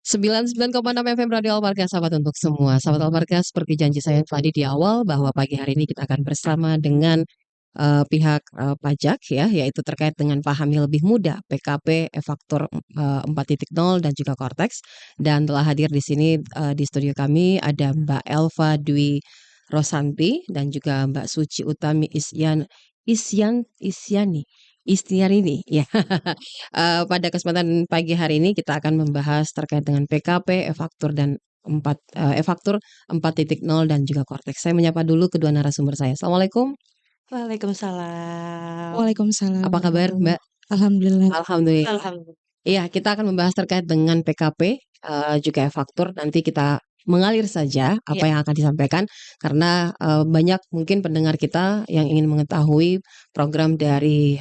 99,6 FM Radio Albarka, sahabat untuk semua. Sahabat Albarka, seperti janji saya tadi di awal bahwa pagi hari ini kita akan bersama dengan pihak pajak ya, yaitu terkait dengan pahami lebih mudah PKP, e-faktur 4.0 dan juga Cortex. Dan telah hadir di sini di studio kami ada Mbak Elva Dwi Rosanti dan juga Mbak Suci Utami Istiarini ya. Pada kesempatan pagi hari ini kita akan membahas terkait dengan PKP, e-faktur dan e-faktur 4.0 dan juga Cortex. Saya menyapa dulu kedua narasumber saya. Assalamualaikum. Waalaikumsalam. Waalaikumsalam. Apa kabar, Mbak? Alhamdulillah. Alhamdulillah. Alhamdulillah. Iya, kita akan membahas terkait dengan PKP juga e-faktur. Nanti kita mengalir saja apa yang akan disampaikan karena banyak mungkin pendengar kita yang ingin mengetahui program dari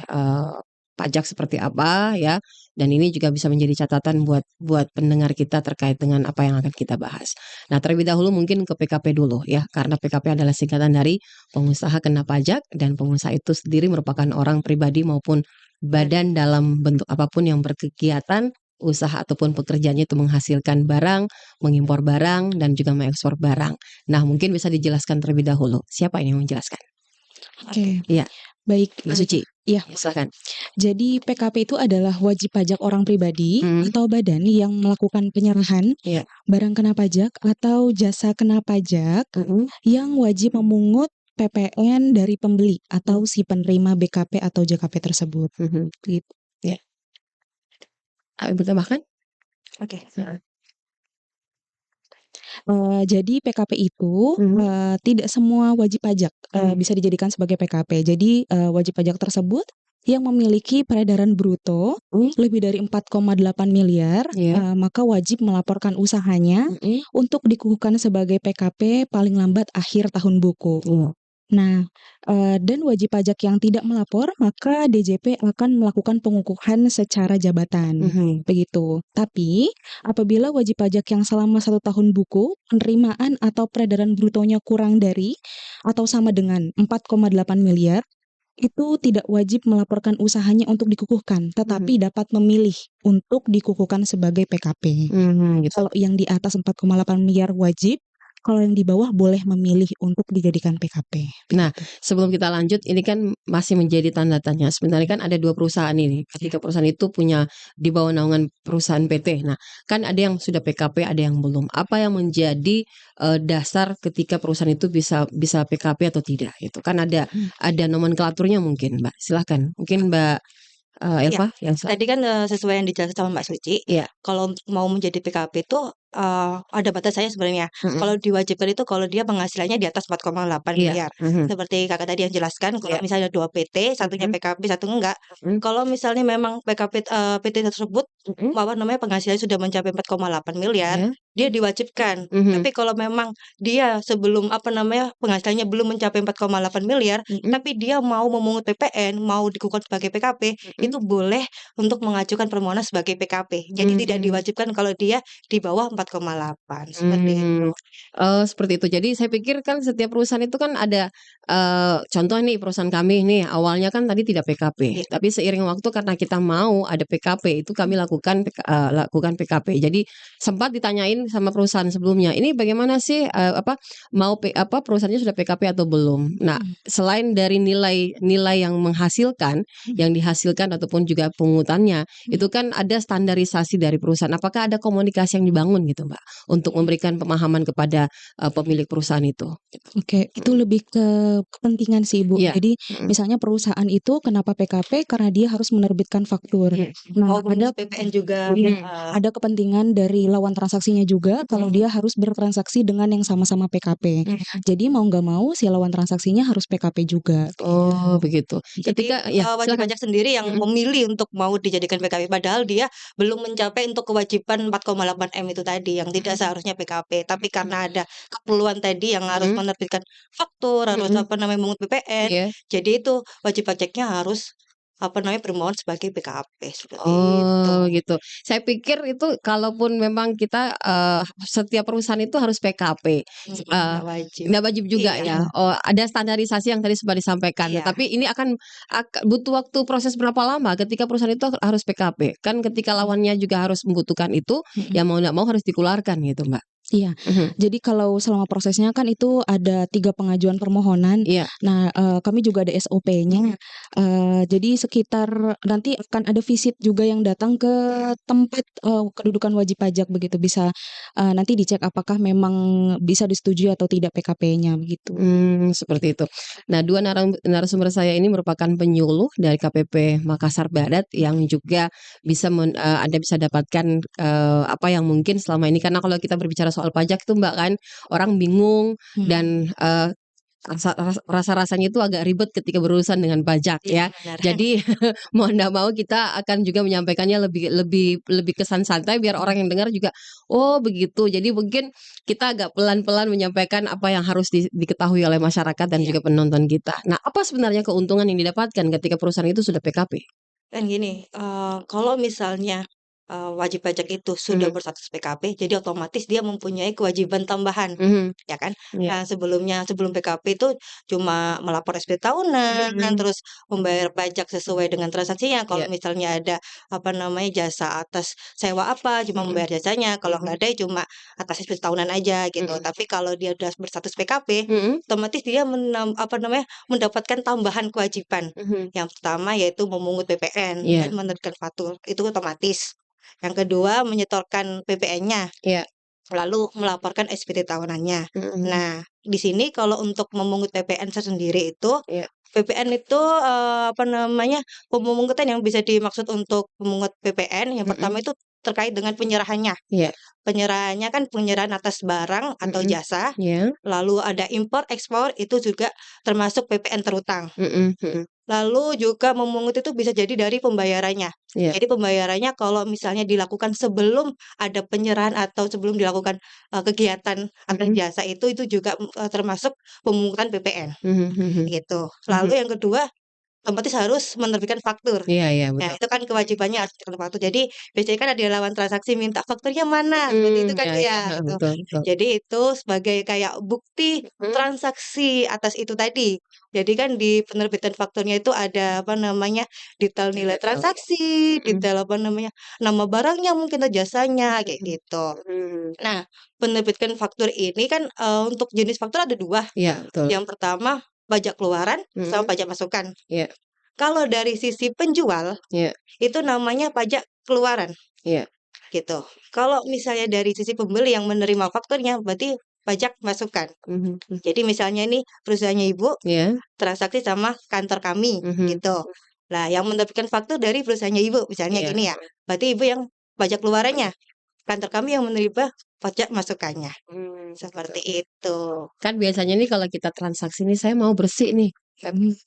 pajak seperti apa ya, dan ini juga bisa menjadi catatan buat pendengar kita terkait dengan apa yang akan kita bahas. Nah, terlebih dahulu mungkin ke PKP dulu ya, karena PKP adalah singkatan dari pengusaha kena pajak, dan pengusaha itu sendiri merupakan orang pribadi maupun badan dalam bentuk apapun yang berkegiatan usaha ataupun pekerjaannya itu menghasilkan barang, mengimpor barang, dan juga mengekspor barang. Nah, mungkin bisa dijelaskan terlebih dahulu. Siapa ini yang menjelaskan? Oke. Iya. Baik. Mbak Suci. Iya. Silakan. Jadi PKP itu adalah wajib pajak orang pribadi atau badan yang melakukan penyerahan barang kena pajak atau jasa kena pajak yang wajib memungut PPN dari pembeli atau si penerima BKP atau JKP tersebut. Gitu. Ya. Bertambahkan? Oke. Jadi PKP itu tidak semua wajib pajak bisa dijadikan sebagai PKP. Jadi wajib pajak tersebut yang memiliki peredaran bruto lebih dari 4,8 miliar, maka wajib melaporkan usahanya untuk dikukuhkan sebagai PKP paling lambat akhir tahun buku. Nah, dan wajib pajak yang tidak melapor, maka DJP akan melakukan pengukuhan secara jabatan, begitu. Tapi, apabila wajib pajak yang selama 1 tahun buku, penerimaan atau peredaran brutonya kurang dari atau sama dengan 4,8 miliar, itu tidak wajib melaporkan usahanya untuk dikukuhkan, tetapi dapat memilih untuk dikukuhkan sebagai PKP. Kalau yang di atas 4,8 miliar wajib, kalau yang di bawah boleh memilih untuk dijadikan PKP. Nah, sebelum kita lanjut, ini kan masih menjadi tanda tanya. Sebenarnya kan ada 2 perusahaan ini. Ketika perusahaan itu punya di bawah naungan perusahaan PT. Nah, kan ada yang sudah PKP, ada yang belum. Apa yang menjadi dasar ketika perusahaan itu bisa PKP atau tidak? Itu kan ada nomenklaturnya mungkin, Mbak. Silahkan. Mungkin Mbak Elva yang Tadi kan sesuai yang dijelaskan sama Mbak Suci. Kalau mau menjadi PKP itu ada batasnya sebenarnya. Kalau diwajibkan itu kalau dia penghasilannya di atas 4,8 miliar. Seperti kakak tadi yang jelaskan, kalau misalnya 2 PT, satunya PKP, satu enggak. Kalau misalnya memang PKP PT tersebut penghasilannya sudah mencapai 4,8 miliar, dia diwajibkan. Tapi kalau memang dia sebelum penghasilannya belum mencapai 4,8 miliar, tapi dia mau memungut PPN, mau dikukuhkan sebagai PKP, itu boleh untuk mengajukan permohonan sebagai PKP. Jadi tidak diwajibkan kalau dia di bawah 4,8 seperti itu. Seperti itu. Jadi saya pikir kan setiap perusahaan itu kan ada contoh nih, perusahaan kami nih awalnya kan tadi tidak PKP, tapi seiring waktu karena kita mau ada PKP itu kami lakukan PKP. Jadi sempat ditanyain sama perusahaan sebelumnya, ini bagaimana sih perusahaannya sudah PKP atau belum? Nah, selain dari nilai yang yang dihasilkan ataupun juga pungutannya, itu kan ada standarisasi dari perusahaan. Apakah ada komunikasi yang dibangun gitu, Mbak, untuk memberikan pemahaman kepada pemilik perusahaan itu? Oke, itu lebih ke kepentingan sih, Bu. Jadi misalnya perusahaan itu kenapa PKP karena dia harus menerbitkan faktur. Nah, ada PPN juga. Ada kepentingan dari lawan transaksinya juga kalau dia harus bertransaksi dengan yang sama-sama PKP. Jadi mau nggak mau si lawan transaksinya harus PKP juga. Oh, begitu. Ketika wajib pajak sendiri yang memilih untuk mau dijadikan PKP, padahal dia belum mencapai untuk kewajiban 4,8 M itu tadi yang tidak seharusnya PKP. Tapi karena ada keperluan tadi yang harus menerbitkan faktur, harus mengungut PPN, jadi itu wajib pajaknya harus bermohon sebagai PKP seperti itu. Oh gitu. Saya pikir itu kalaupun memang kita setiap perusahaan itu harus PKP, Nggak wajib. nggak wajib juga Iya. ya. Oh, ada standarisasi yang tadi sempat disampaikan. Iya. Tapi ini akan butuh waktu proses berapa lama ketika perusahaan itu harus PKP? Kan ketika lawannya juga harus membutuhkan itu, ya mau nggak mau harus dikeluarkan gitu, Mbak. Iya, jadi kalau selama prosesnya kan itu ada 3 pengajuan permohonan. Iya. Nah, kami juga ada SOP-nya. Jadi sekitar nanti akan ada visit juga yang datang ke tempat kedudukan wajib pajak begitu, bisa nanti dicek apakah memang bisa disetujui atau tidak PKP-nya begitu. Seperti itu. Nah, 2 narasumber saya ini merupakan penyuluh dari KPP Makassar Barat yang juga bisa Anda bisa dapatkan apa yang mungkin selama ini, karena kalau kita berbicara soal pajak itu Mbak kan orang bingung dan rasa-rasanya itu agak ribet ketika berurusan dengan pajak ya. Benar. Jadi mau nggak mau kita akan juga menyampaikannya lebih lebih lebih kesan santai biar orang yang dengar juga oh begitu. Jadi mungkin kita agak pelan-pelan menyampaikan apa yang harus diketahui oleh masyarakat dan juga penonton kita. Nah, apa sebenarnya keuntungan yang didapatkan ketika perusahaan itu sudah PKP? Kan gini, kalau misalnya wajib pajak itu sudah berstatus PKP, jadi otomatis dia mempunyai kewajiban tambahan, ya kan? Iya. Nah, sebelum PKP itu cuma melapor SPT tahunan, terus membayar pajak sesuai dengan transaksinya. Kalau misalnya ada jasa atas sewa apa, cuma membayar jasanya. Kalau nggak ada, cuma atas SPT tahunan aja gitu. Tapi kalau dia udah berstatus PKP, otomatis dia mendapatkan tambahan kewajiban. Yang pertama yaitu memungut PPN dan menerbitkan faktur, itu otomatis. Yang kedua menyetorkan PPN-nya, lalu melaporkan SPT tahunannya. Nah, di sini kalau untuk memungut PPN sendiri itu, PPN itu pemungutan yang bisa dimaksud untuk memungut PPN, yang pertama itu terkait dengan penyerahannya. Penyerahannya kan penyerahan atas barang atau jasa, lalu ada impor ekspor itu juga termasuk PPN terutang. Lalu juga memungut itu bisa jadi dari pembayarannya. Jadi pembayarannya kalau misalnya dilakukan sebelum ada penyerahan atau sebelum dilakukan kegiatan atas jasa itu juga termasuk pemungutan PPN. Gitu. Lalu yang kedua otomatis harus menerbitkan faktur. Iya, Nah, betul. itu kan kewajibannya harus menerbitkan faktur. Jadi biasanya kan ada lawan transaksi minta fakturnya mana, seperti itu kan ya. Gitu. Betul. Jadi itu sebagai kayak bukti transaksi atas itu tadi. Jadi kan di penerbitan fakturnya itu ada detail nilai transaksi, detail nama barangnya mungkin atau jasanya kayak gitu. Nah, penerbitkan faktur ini kan untuk jenis faktur ada 2. Iya, betul. Yang pertama pajak keluaran sama pajak masukan. Iya. Kalau dari sisi penjual, itu namanya pajak keluaran. Gitu. Kalau misalnya dari sisi pembeli yang menerima fakturnya, berarti pajak masukan. Jadi misalnya ini perusahaannya Ibu transaksi sama kantor kami, gitu. Nah, yang menerbitkan faktur dari perusahaannya Ibu, misalnya gini ya. Berarti Ibu yang pajak keluarannya, kantor kami yang menerima pajak masukannya. Seperti itu. Kan biasanya nih kalau kita transaksi nih saya mau bersih nih.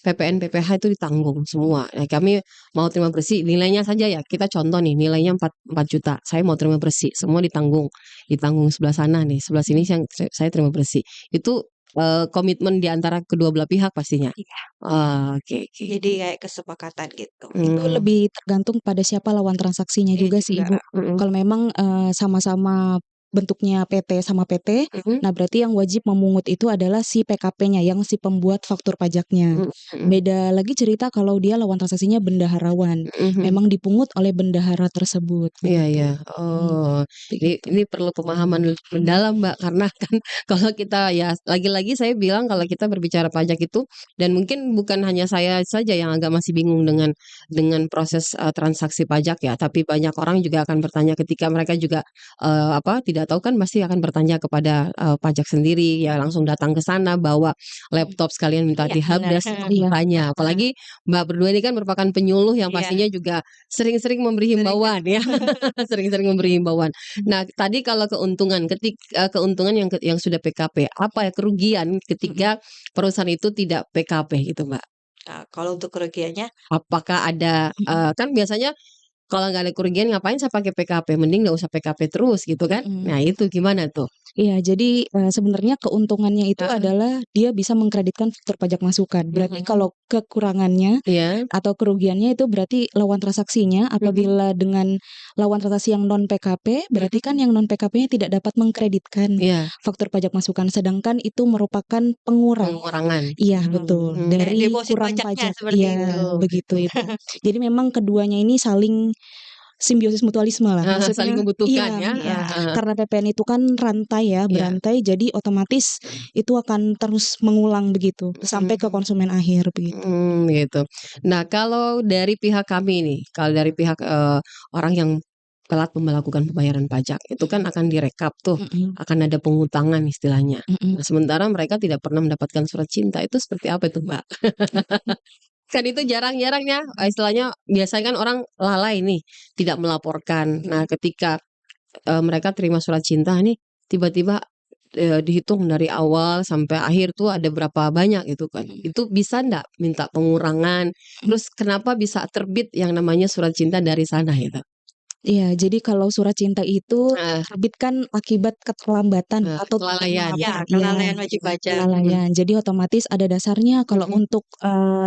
PPN, PPh itu ditanggung semua. Nah, kami mau terima bersih, nilainya saja ya. Kita contoh nih, nilainya 4 juta. Saya mau terima bersih, semua ditanggung. Ditanggung sebelah sana nih, sebelah sini saya terima bersih. Itu komitmen di antara kedua belah pihak pastinya. Oke. Jadi kayak kesepakatan gitu. Itu lebih tergantung pada siapa lawan transaksinya juga sih Ibu. Kalau memang sama-sama bentuknya PT sama PT, nah berarti yang wajib memungut itu adalah si PKP-nya, yang si pembuat faktur pajaknya. Beda lagi cerita kalau dia lawan transaksinya bendaharawan, memang dipungut oleh bendahara tersebut. Iya. Oh, ini perlu pemahaman mendalam Mbak, karena kan kalau kita ya lagi-lagi saya bilang kalau kita berbicara pajak itu, dan mungkin bukan hanya saya saja yang agak masih bingung dengan proses transaksi pajak ya, tapi banyak orang juga akan bertanya ketika mereka juga tidak tahu kan pasti akan bertanya kepada pajak sendiri ya, langsung datang ke sana bawa laptop sekalian minta dihabdas tanya. Apalagi Mbak berdua ini kan merupakan penyuluh yang pastinya juga sering-sering memberi himbauan ya. Sering-sering memberi himbauan. Nah, tadi kalau keuntungan keuntungan yang sudah PKP, apa ya kerugian ketika perusahaan itu tidak PKP gitu, Mbak? Nah, kalau untuk kerugiannya, apakah ada kan biasanya kalau nggak ada kerugian ngapain saya pakai PKP, mending nggak usah PKP terus gitu kan. Nah itu gimana tuh? Iya, jadi sebenarnya keuntungannya itu Heeh. adalah dia bisa mengkreditkan faktur pajak masukan. Berarti kalau kekurangannya Iya. atau kerugiannya itu berarti lawan transaksinya. Apabila dengan lawan transaksi yang non PKP, berarti kan yang non PKP-nya tidak dapat mengkreditkan Iya. faktur pajak masukan, sedangkan itu merupakan pengurang. Pengurangan. Iya, betul. Kayak Dari deposit kurang pajaknya pajak. seperti Iya, itu. begitu itu. Jadi memang keduanya ini saling simbiosis mutualisme lah. Saling Maksudnya membutuhkan iya, ya. Iya. karena PPN itu kan rantai ya, Iya. berantai, jadi otomatis itu akan terus mengulang begitu sampai ke konsumen akhir begitu. Gitu. Nah, kalau dari pihak kami nih, kalau dari pihak orang yang telat melakukan pembayaran pajak, itu kan akan direkap tuh, akan ada pengutangan istilahnya. Nah, sementara mereka tidak pernah mendapatkan surat cinta, itu seperti apa itu, Mbak? Kan itu jarang-jarang ya, istilahnya biasanya kan orang lalai nih, tidak melaporkan. Nah, ketika mereka terima surat cinta nih, tiba-tiba dihitung dari awal sampai akhir tuh ada berapa banyak gitu kan. Itu bisa ndak minta pengurangan? Terus kenapa bisa terbit yang namanya surat cinta dari sana gitu? Iya, jadi kalau surat cinta itu Heeh. terbit kan akibat keterlambatan atau tidak Kelalaian. Ya, melapor. Iya, kelalaian wajib pajak. kelalaian. Jadi otomatis ada dasarnya kalau untuk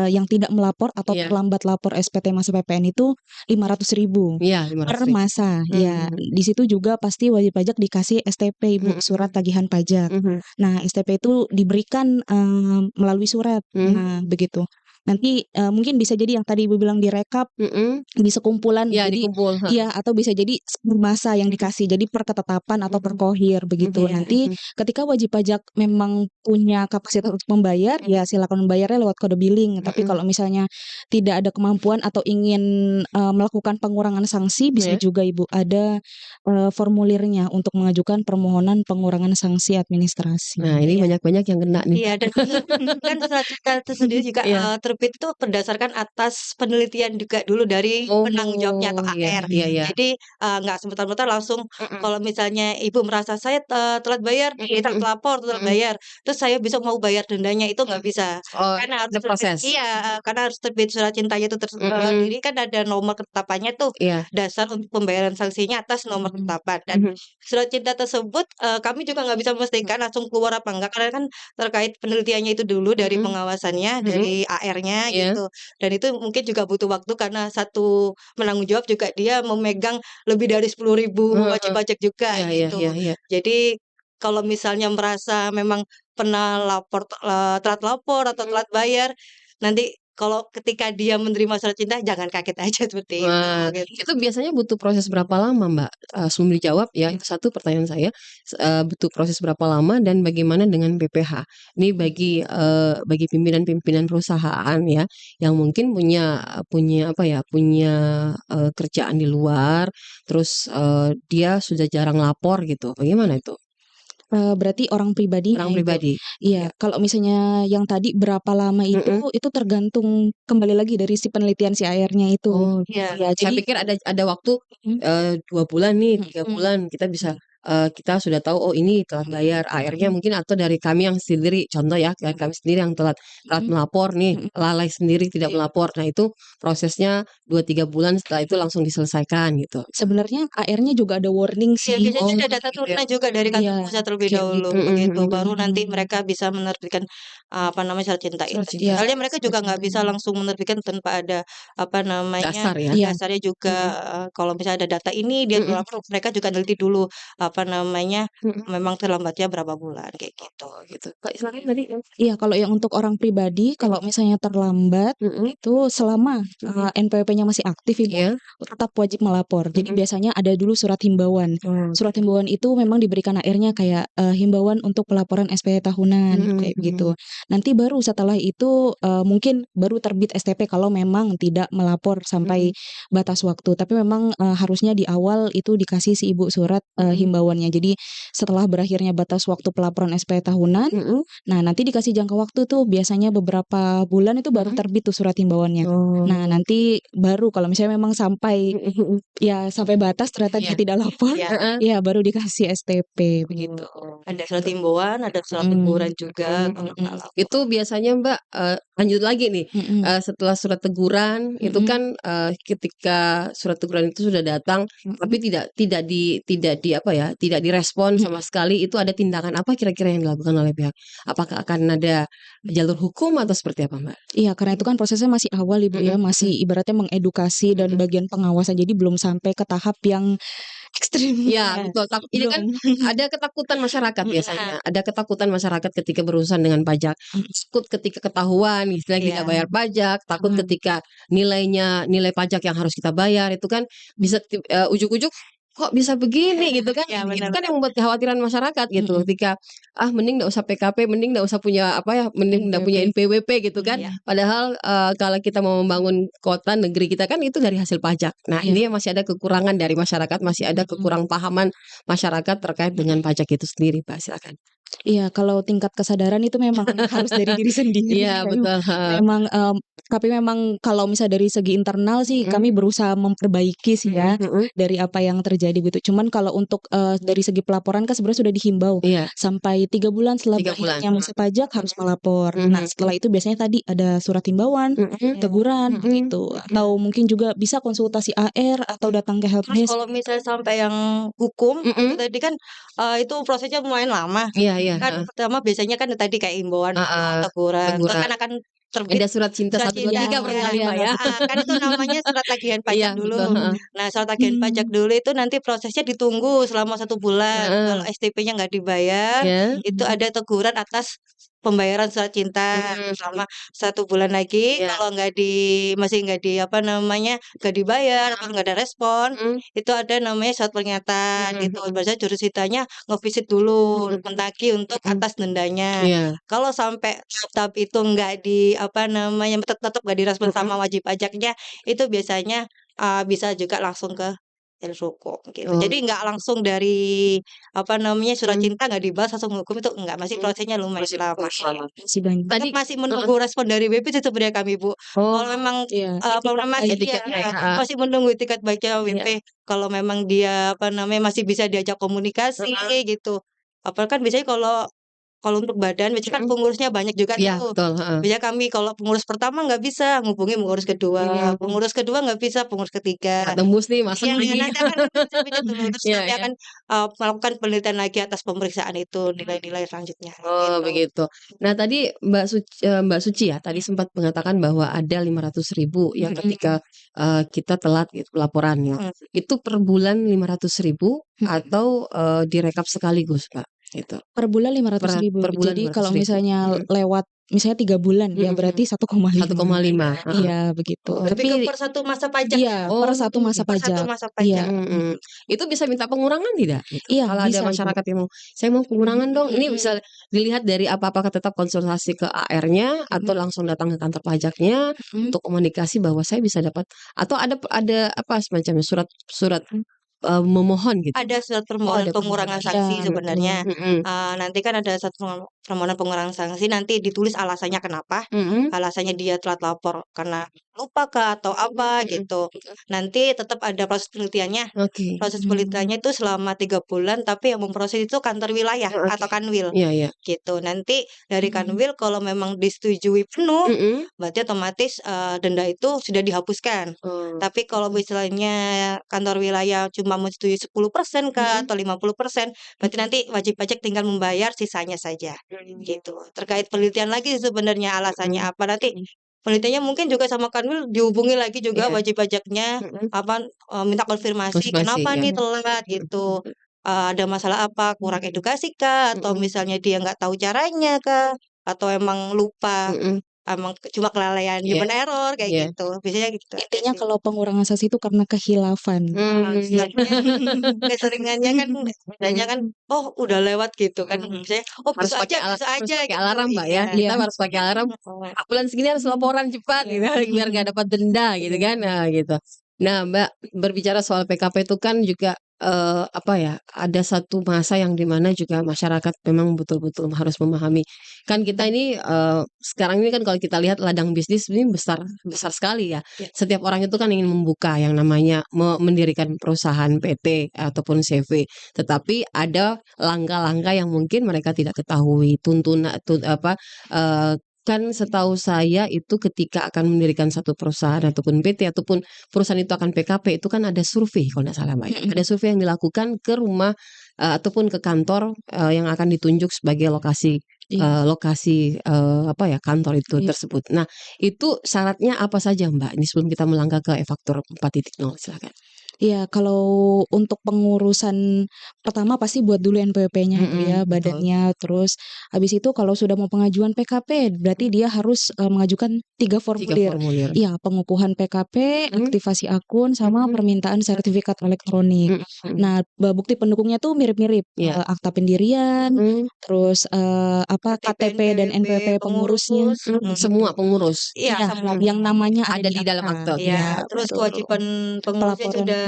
yang tidak melapor atau Iya. terlambat lapor SPT masa PPN itu 500.000 Iya, per 500.000. masa. Ya, di situ juga pasti wajib pajak dikasih STP, Ibu, surat tagihan pajak. Nah, STP itu diberikan melalui surat. Nah, begitu. Nanti mungkin bisa jadi yang tadi Ibu bilang direkap, bisa kumpulan. Ya, Jadi dikumpul. iya, atau bisa jadi masa yang dikasih. Jadi per ketetapan atau per kohir begitu. Nanti ketika wajib pajak memang punya kapasitas untuk membayar, ya silakan membayarnya lewat kode billing. Tapi kalau misalnya tidak ada kemampuan atau ingin melakukan pengurangan sanksi, bisa juga Ibu ada formulirnya untuk mengajukan permohonan pengurangan sanksi administrasi. Nah, ini banyak-banyak yang kena nih. Iya, dan kan surat cinta itu sendiri juga terbit itu berdasarkan atas penelitian juga dulu dari penanggung jawabnya atau AR. Jadi nggak semerta-merta langsung kalau misalnya ibu merasa saya telat bayar, kita lapor telat bayar, terus saya besok mau bayar dendanya, itu nggak bisa. Oh, Karena harus ada proses. karena harus terbit surat cintanya itu sendiri kan ada nomor ketetapannya tuh, Iya. dasar untuk pembayaran sanksinya atas nomor ketetapan. Dan surat cinta tersebut kami juga nggak bisa memastikan langsung keluar apa enggak, karena kan terkait penelitiannya itu dulu dari pengawasannya, dari AR-nya gitu. Dan itu mungkin juga butuh waktu karena satu penanggung jawab juga dia memegang lebih dari 10.000 wajib pajak juga gitu. Jadi kalau misalnya merasa memang pernah telat lapor atau telat bayar, nanti kalau ketika dia menerima surat cinta jangan kaget aja seperti itu Wah, gitu. itu biasanya butuh proses berapa lama, Mbak? Sebelum dijawab ya, itu satu pertanyaan saya, butuh proses berapa lama dan bagaimana dengan BPH? Ini bagi pimpinan-pimpinan perusahaan ya, yang mungkin punya apa ya, punya kerjaan di luar, terus dia sudah jarang lapor gitu, bagaimana itu? Berarti orang pribadinya Orang Ibu? pribadi. Iya, kalau misalnya yang tadi berapa lama itu tergantung kembali lagi dari si penelitian si AR-nya itu. Oh, Iya. Ya, saya jadi pikir ada waktu 2 bulan nih, 3 bulan kita bisa kita sudah tahu, oh ini telat bayar, AR-nya mungkin atau dari kami yang sendiri, contoh ya, dari kami sendiri yang telat melapor nih, lalai sendiri tidak melapor. Nah, itu prosesnya 2, 3 bulan, setelah itu langsung diselesaikan gitu. sebenarnya AR-nya juga ada warning Iya, sih. biasanya ada data turunan juga dari kantor pusat terlebih kayak dahulu gitu. begitu, baru nanti mereka bisa menerbitkan apa namanya surat cinta itu. Iya, Soalnya mereka surat juga nggak bisa cintanya. langsung menerbitkan tanpa ada apa namanya Dasar ya. Iya. dasarnya juga. Kalau misalnya ada data ini dia terlapor, mereka juga neliti dulu apa namanya memang terlambatnya berapa bulan kayak gitu. Gitu. Kak, silakan tadi. Iya, kalau yang untuk orang pribadi, kalau misalnya terlambat itu selama NPWP-nya masih aktif Ibu, Iya. tetap wajib melapor. Jadi biasanya ada dulu surat himbauan. Surat himbauan itu memang diberikan AR-nya kayak himbauan untuk pelaporan SPT tahunan kayak gitu. Nanti baru setelah itu mungkin baru terbit STP kalau memang tidak melapor sampai batas waktu. Tapi memang harusnya di awal itu dikasih si Ibu surat himbauannya. Jadi setelah berakhirnya batas waktu pelaporan SPT tahunan, nah nanti dikasih jangka waktu tuh biasanya beberapa bulan itu baru terbit tuh surat himbauannya. Nah, nanti baru kalau misalnya memang sampai sampai batas ternyata dia tidak lapor, ya baru dikasih STP begitu. Ada surat himbauan, ada surat teguran juga kalau nggak lapor. Itu biasanya Mbak, lanjut lagi nih, setelah surat teguran itu kan, ketika surat teguran itu sudah datang, tapi tidak di apa ya, tidak direspon sama sekali, itu ada tindakan apa kira-kira yang dilakukan oleh pihak? Apakah akan ada jalur hukum atau seperti apa, Mbak? Iya, karena itu kan prosesnya masih awal Ibu ya, masih ibaratnya mengedukasi dan bagian pengawasan, jadi belum sampai ke tahap yang ekstrim. Ya, betul. Ini kan ada ketakutan masyarakat biasanya. Ada ketakutan masyarakat ketika berurusan dengan pajak. Takut ketika ketahuan, istilahnya tidak bayar pajak. Takut ketika nilai pajak yang harus kita bayar itu kan bisa ujuk-ujuk kok bisa begini gitu kan. Itu kan yang membuat kekhawatiran masyarakat gitu. Ketika mending nggak usah PKP, mending nggak usah punya mending nggak punya NPWP gitu kan. Padahal kalau kita mau membangun kota negeri kita kan itu dari hasil pajak. Nah, ini masih ada kekurangan dari masyarakat, masih ada kekurang pahaman masyarakat terkait dengan pajak itu sendiri, Pak. Silakan. Iya, kalau tingkat kesadaran itu memang harus dari diri sendiri. Iya, betul. Memang tapi memang kalau misalnya dari segi internal sih kami berusaha memperbaiki sih ya dari apa yang terjadi gitu. Cuman kalau untuk dari segi pelaporan kan sebenarnya sudah dihimbau sampai 3 bulan setelah berakhirnya masa pajak harus melapor. Nah, setelah itu biasanya tadi ada surat himbauan, teguran gitu. Atau mungkin juga bisa konsultasi AR atau datang ke Terus helpdesk. kalau misalnya sampai yang hukum itu tadi kan itu prosesnya lumayan lama. Kan pertama biasanya kan tadi kayak imbauan, teguran, terus kan akan terbit Ada surat cinta surat 1, 2, 3 barangkali, Pak ya. kan itu namanya surat tagihan pajak dulu. betul, Nah, surat tagihan pajak dulu itu nanti prosesnya ditunggu selama 1 bulan. Kalau STP-nya nggak dibayar, itu ada teguran atas pembayaran surat cinta selama 1 bulan lagi. Kalau masih nggak nggak dibayar atau nggak ada respon, itu ada namanya surat peringatan gitu. Biasanya jurusitanya ngevisit dulu, mentagih untuk atas dendanya. Kalau sampai tahap itu nggak tetap nggak direspon sama wajib pajaknya, itu biasanya bisa juga langsung ke jalur hukum gitu. Jadi nggak langsung dari surat cinta nggak dibahas langsung hukum, itu enggak, masih prosesnya lumayan lama. Tetap masih menunggu respon dari WP sih sebenarnya kami, Bu. Kalau memang masih menunggu etikat baiknya WP. Kalau memang dia masih bisa diajak komunikasi gitu. Apalagi kan biasanya kalau untuk badan biasanya kan pengurusnya banyak juga tuh. betul, Biasanya kami kalau pengurus pertama nggak bisa, ngubungi pengurus kedua. Pengurus kedua nggak bisa, pengurus ketiga. tembus nih masuk lagi. Nanti akan bisa dulu. Terus nanti akan melakukan penelitian lagi atas pemeriksaan itu, nilai-nilai selanjutnya. Oh, begitu. Nah, tadi Mbak Suci ya, tadi sempat mengatakan bahwa ada 500.000 yang ketika kita telat gitu laporannya. Itu per bulan 500.000 atau direkap sekaligus, Pak? Gitu. Per bulan 500.000. Per bulan Jadi kalau 500.000. misalnya lewat misalnya 3 bulan ya berarti 1,5. 1,5. Iya, begitu. Tapi per satu masa pajak. Iya, per satu masa pajak. Iya. Itu bisa minta pengurangan tidak? Iya, kalau ada bisa, masyarakat yang mau, saya mau pengurangan dong. Ini bisa dilihat dari apakah tetap konsultasi ke AR-nya atau langsung datang ke kantor pajaknya untuk komunikasi bahwa saya bisa dapat, atau ada apa semacamnya surat memohon gitu. Ada surat permohonan pengurangan sanksi sebenarnya. Nanti kan ada satu permohonan pengurangan sanksi, nanti ditulis alasannya kenapa. Alasannya dia telat lapor karena lupa kah atau apa gitu. Nanti tetap ada proses penelitiannya. Proses penelitiannya itu selama 3 bulan, tapi yang memproses itu kantor wilayah atau Kanwil. Gitu. Nanti dari Kanwil kalau memang disetujui penuh, berarti otomatis denda itu sudah dihapuskan. Tapi kalau misalnya kantor wilayah cuma menyetujui 10% kah atau 50%, berarti nanti wajib pajak tinggal membayar sisanya saja. Gitu. Terkait penelitian lagi sebenarnya alasannya apa, nanti penelitiannya mungkin juga sama Kanwil dihubungi lagi juga wajib pajaknya minta konfirmasi kenapa nih telat gitu. Ada masalah apa, kurang edukasi kah, atau misalnya dia nggak tahu caranya kah, atau emang lupa, emang cuma kelalaian human error kayak gitu. Biasanya gitu. Intinya kalau pengurangan sanksi itu karena kehilafan. Keseringannya kan biasanya kan udah lewat gitu kan. Misalnya harus pakai gitu. alarm, Mbak ya. Kita harus pakai alarm. Bulan segini harus laporan cepat gitu biar nggak dapat denda gitu kan. Nah, gitu. Nah, Mbak, berbicara soal PKP itu kan juga ada satu masa yang dimana juga masyarakat memang betul-betul harus memahami. Kan kita ini sekarang ini kan kalau kita lihat ladang bisnis ini besar sekali ya. Setiap orang itu kan ingin membuka yang namanya mendirikan perusahaan PT ataupun CV. Tetapi ada langkah-langkah yang mungkin mereka tidak ketahui, Kan setahu saya itu ketika akan mendirikan satu perusahaan ataupun PT ataupun perusahaan itu akan PKP itu kan ada survei kalau nggak salah Mbak ya. Ada survei yang dilakukan ke rumah ataupun ke kantor yang akan ditunjuk sebagai lokasi apa ya kantor itu tersebut. Nah, itu syaratnya apa saja Mbak? Ini sebelum kita melangkah ke e-faktur 4.0 silakan. Iya, kalau untuk pengurusan pertama pasti buat dulu NPWP-nya itu ya, badannya. Terus habis itu kalau sudah mau pengajuan PKP, berarti dia harus mengajukan 3 formulir. Iya, pengukuhan PKP, aktivasi akun, sama permintaan sertifikat elektronik. Nah, bukti pendukungnya tuh mirip-mirip, akta pendirian, terus KTP dan NPWP pengurusnya. Semua pengurus. Iya, yang namanya ada di dalam akta. Iya, terus kewajiban pengurusnya sudah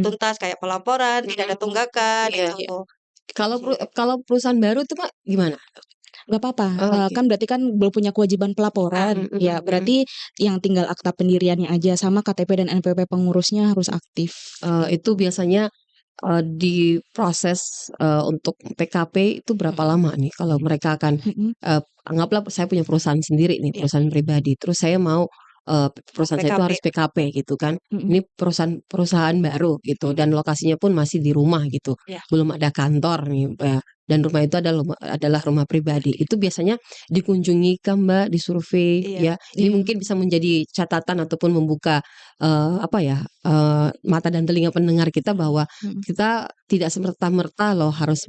tuntas kayak pelaporan, tidak ada tunggakan gitu. Kalau perusahaan baru itu Pak gimana? Gak apa-apa, kan berarti kan belum punya kewajiban pelaporan, ya berarti yang tinggal akta pendiriannya aja sama KTP dan NPWP pengurusnya harus aktif. Itu biasanya diproses untuk PKP itu berapa lama nih kalau mereka akan anggaplah saya punya perusahaan sendiri nih, perusahaan pribadi, terus saya mau perusahaan saya itu harus PKP gitu kan. Ini perusahaan baru gitu dan lokasinya pun masih di rumah gitu. Belum ada kantor nih dan rumah itu adalah rumah pribadi. Itu biasanya dikunjungi kan Mbak, disurvei ya. Ini mungkin bisa menjadi catatan ataupun membuka mata dan telinga pendengar kita bahwa kita tidak semerta-merta loh harus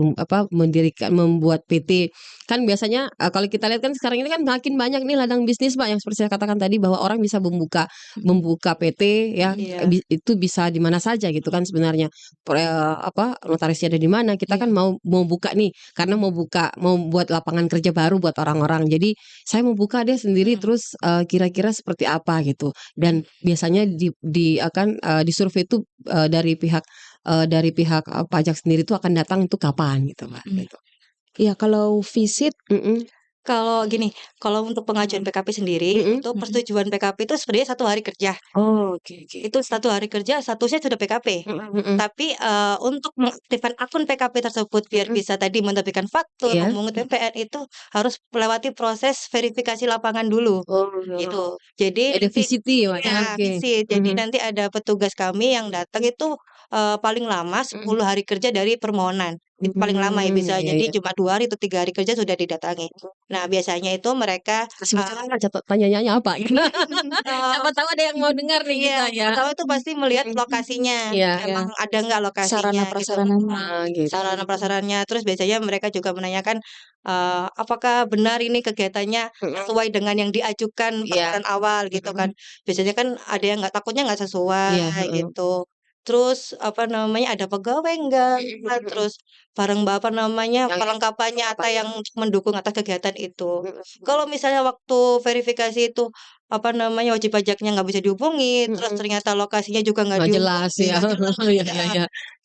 membuat PT. Kan biasanya kalau kita lihat kan sekarang ini kan makin banyak nih ladang bisnis Mbak yang seperti saya katakan tadi bahwa orang bisa membuka PT ya, itu bisa di mana saja gitu kan sebenarnya. Notarisnya ada di mana, kita kan mau buka nih karena mau buat lapangan kerja baru buat orang-orang. Jadi saya mau buka deh sendiri terus kira-kira seperti apa gitu. Dan biasanya disurvei itu dari pihak pajak sendiri itu akan datang itu kapan gitu Mbak gitu. Ya kalau visit kalau gini, kalau untuk pengajuan PKP sendiri itu persetujuan PKP itu sebenarnya 1 hari kerja. Oke. Itu 1 hari kerja statusnya sudah PKP. Tapi untuk mengaktifkan akun PKP tersebut biar bisa tadi menerbitkan faktur, memungut PPN itu harus melewati proses verifikasi lapangan dulu. Gitu. Jadi ada visit visit. Jadi nanti ada petugas kami yang datang itu paling lama 10 hari kerja dari permohonan. Itu paling lama ya bisa jadi cuma 2 hari atau 3 hari kerja sudah didatangi. Nah, biasanya itu mereka tanyanya apa gitu. Siapa tahu ada yang mau dengar nih kita ya. Pertama itu pasti melihat lokasinya. Emang ada nggak lokasinya sarana prasarananya gitu. Sarana prasarannya. Terus biasanya mereka juga menanyakan apakah benar ini kegiatannya sesuai dengan yang diajukan permohonan awal gitu kan. Biasanya kan ada yang takutnya nggak sesuai gitu. Terus ada pegawai enggak, terus perlengkapannya atau yang mendukung atas kegiatan itu. Kalau misalnya waktu verifikasi itu wajib pajaknya nggak bisa dihubungi, terus ternyata lokasinya juga nggak jelas ya.